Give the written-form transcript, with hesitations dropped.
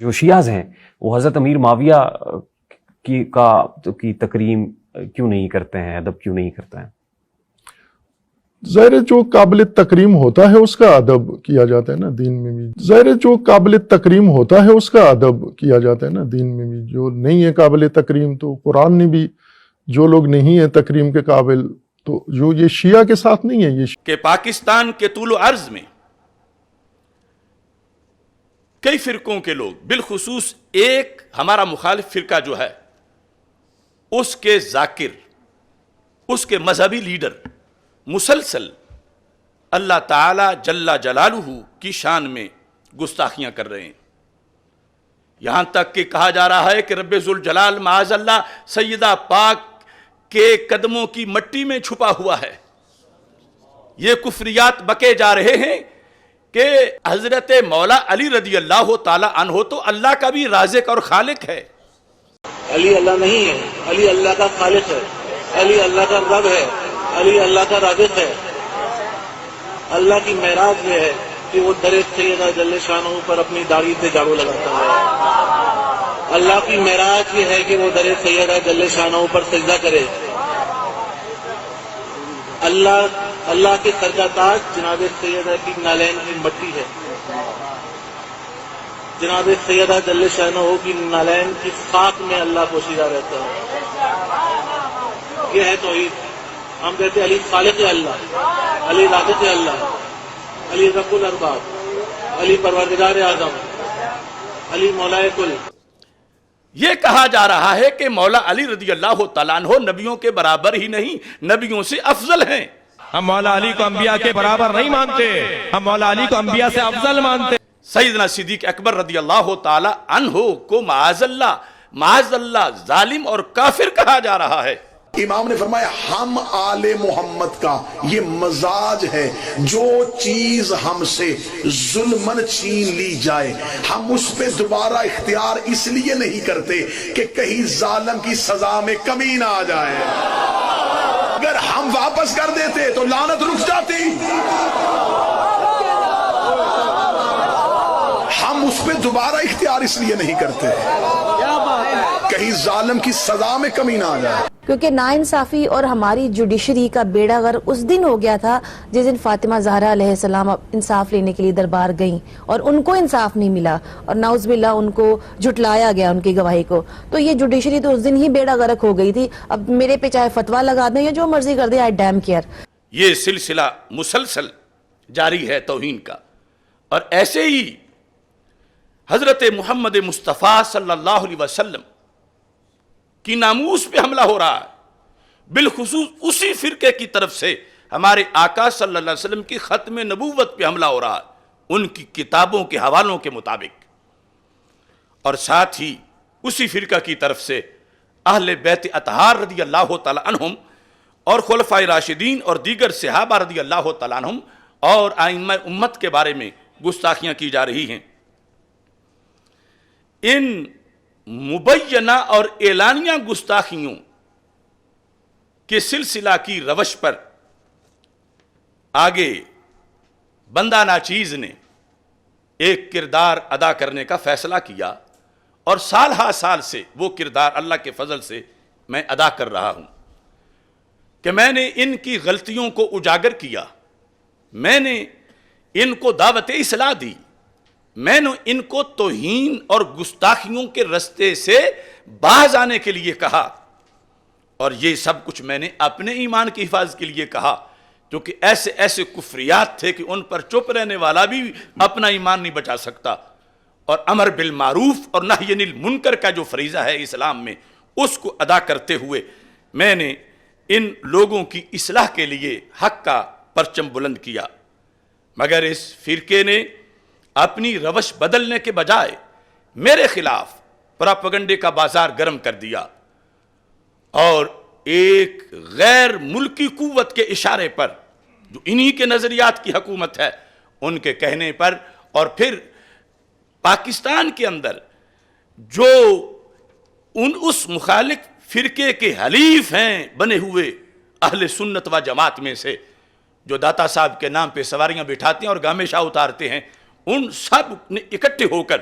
جو شیعہ ہیں وہ حضرت امیر معاویہ کی تکریم کیوں نہیں کرتے ہیں، ادب کیوں نہیں کرتے ہیں؟ ظاہر جو قابل تکریم ہوتا ہے اس کا ادب کیا جاتا ہے نا دین میں بھی. ظاہر جو قابل تکریم ہوتا ہے اس کا ادب کیا جاتا ہے نا دین میں بھی. جو نہیں ہے قابل تکریم تو قرآن نے بھی جو لوگ نہیں ہیں تکریم کے قابل تو جو یہ شیعہ کے ساتھ نہیں ہے یہ کہ پاکستان کے طول و عرض میں کئی فرقوں کے لوگ بالخصوص ایک ہمارا مخالف فرقہ جو ہے اس کے ذاکر، اس کے مذہبی لیڈر مسلسل اللہ تعالی جل جلالہ کی شان میں گستاخیاں کر رہے ہیں. یہاں تک کہ کہا جا رہا ہے کہ رب ذوالجلال معاذ اللہ سیدہ پاک کے قدموں کی مٹی میں چھپا ہوا ہے. یہ کفریات بکے جا رہے ہیں کہ حضرت مولا علی رضی اللہ تعالی عنہ تو اللہ کا بھی رازق اور خالق ہے. علی اللہ نہیں ہے، علی اللہ کا خالق ہے، علی اللہ کا رب ہے، علی اللہ کا رازق ہے. اللہ کی معراج یہ ہے کہ وہ در سیدہ جل شانہ پر اپنی داڑھی سے جھاڑو لگاتا ہے. اللہ کی معراج یہ ہے کہ وہ در سیدہ جل شانہ پر سجدہ کرے. اللہ کے سر کا تاج جناب سیدہ کی نالین کی مٹی ہے. جناب سیدہ جل شانہ کی نالین کی خاک میں اللہ پوشیدہ رہتا ہے. یہ ہے توحید. ہم کہتے ہیں علی خالق اللہ، علی رازق اللہ، علی رب الارباب، علی پروردگار اعظم، علی مولائے کل. یہ کہا جا رہا ہے کہ مولا علی رضی اللہ تعالیٰ عنہ نبیوں کے برابر ہی نہیں، نبیوں سے افضل ہیں. ہم مولا علی کو انبیاء کے برابر نہیں مانتے، ہم مولا علی کو انبیاء سے افضل مانتے. سیدنا صدیق اکبر رضی اللہ تعالی عنہ کو معاذ اللہ ظالم اور کافر کہا جا رہا ہے. امام نے فرمایا ہم آل محمد کا یہ مزاج ہے، جو چیز ہم سے ظلمن چھین لی جائے ہم اس پہ دوبارہ اختیار اس لیے نہیں کرتے کہ کہیں ظالم کی سزا میں کمی نہ آ جائے. اگر ہم واپس کر دیتے تو لعنت رک جاتی. ہم اس پہ دوبارہ اختیار اس لیے نہیں کرتے کہیں ظالم کی سزا میں کمی نہ آ جائے. کیونکہ ناانصافی اور ہماری جوڈیشری کا بیڑا غرق اس دن ہو گیا تھا جس دن فاطمہ زہرا علیہ السلام انصاف لینے کے لیے دربار گئیں اور ان کو انصاف نہیں ملا اور نعوذ باللہ ان کو جھٹلایا گیا ان کی گواہی کو. تو یہ جوڈیشری تو اس دن ہی بیڑا غرق ہو گئی تھی. اب میرے پہ چاہے فتویٰ لگا دیں یا جو مرضی کر دیں، آئی ڈیم کیئر. یہ سلسلہ مسلسل جاری ہے توہین کا. اور ایسے ہی حضرت محمد مصطفیٰ صلی اللہ علیہ وسلم کی ناموس پہ حملہ ہو رہا ہے، بالخصوص اسی فرقے کی طرف سے ہمارے آقا صلی اللہ علیہ وسلم کی ختم نبوت پہ حملہ ہو رہا ہے ان کی کتابوں کے حوالوں کے مطابق. اور ساتھ ہی اسی فرقہ کی طرف سے اہل بیت اطہار رضی اللہ تعالی عنہم اور خلفائے راشدین اور دیگر صحابہ رضی اللہ تعالی عنہم اور ائمہ امت کے بارے میں گستاخیاں کی جا رہی ہیں. ان مبینہ اور اعلانیہ گستاخیوں کے سلسلہ کی روش پر آگے بندہ ناچیز نے ایک کردار ادا کرنے کا فیصلہ کیا اور سال ہا سال سے وہ کردار اللہ کے فضل سے میں ادا کر رہا ہوں کہ میں نے ان کی غلطیوں کو اجاگر کیا، میں نے ان کو دعوت اصلاح دی، میں نے ان کو توہین اور گستاخیوں کے رستے سے باز آنے کے لیے کہا. اور یہ سب کچھ میں نے اپنے ایمان کی حفاظت کے لیے کہا، کیونکہ ایسے ایسے کفریات تھے کہ ان پر چپ رہنے والا بھی اپنا ایمان نہیں بچا سکتا. اور امر بالمعروف اور نہی عن المنکر کا جو فریضہ ہے اسلام میں، اس کو ادا کرتے ہوئے میں نے ان لوگوں کی اصلاح کے لیے حق کا پرچم بلند کیا. مگر اس فرقے نے اپنی روش بدلنے کے بجائے میرے خلاف پراپیگنڈے کا بازار گرم کر دیا اور ایک غیر ملکی قوت کے اشارے پر جو انہی کے نظریات کی حکومت ہے ان کے کہنے پر، اور پھر پاکستان کے اندر جو اس مخالف فرقے کے حلیف ہیں بنے ہوئے اہل سنت و جماعت میں سے، جو داتا صاحب کے نام پہ سواریاں بٹھاتے ہیں اور گامے شاہ اتارتے ہیں، ان سب نے اکٹھے ہو کر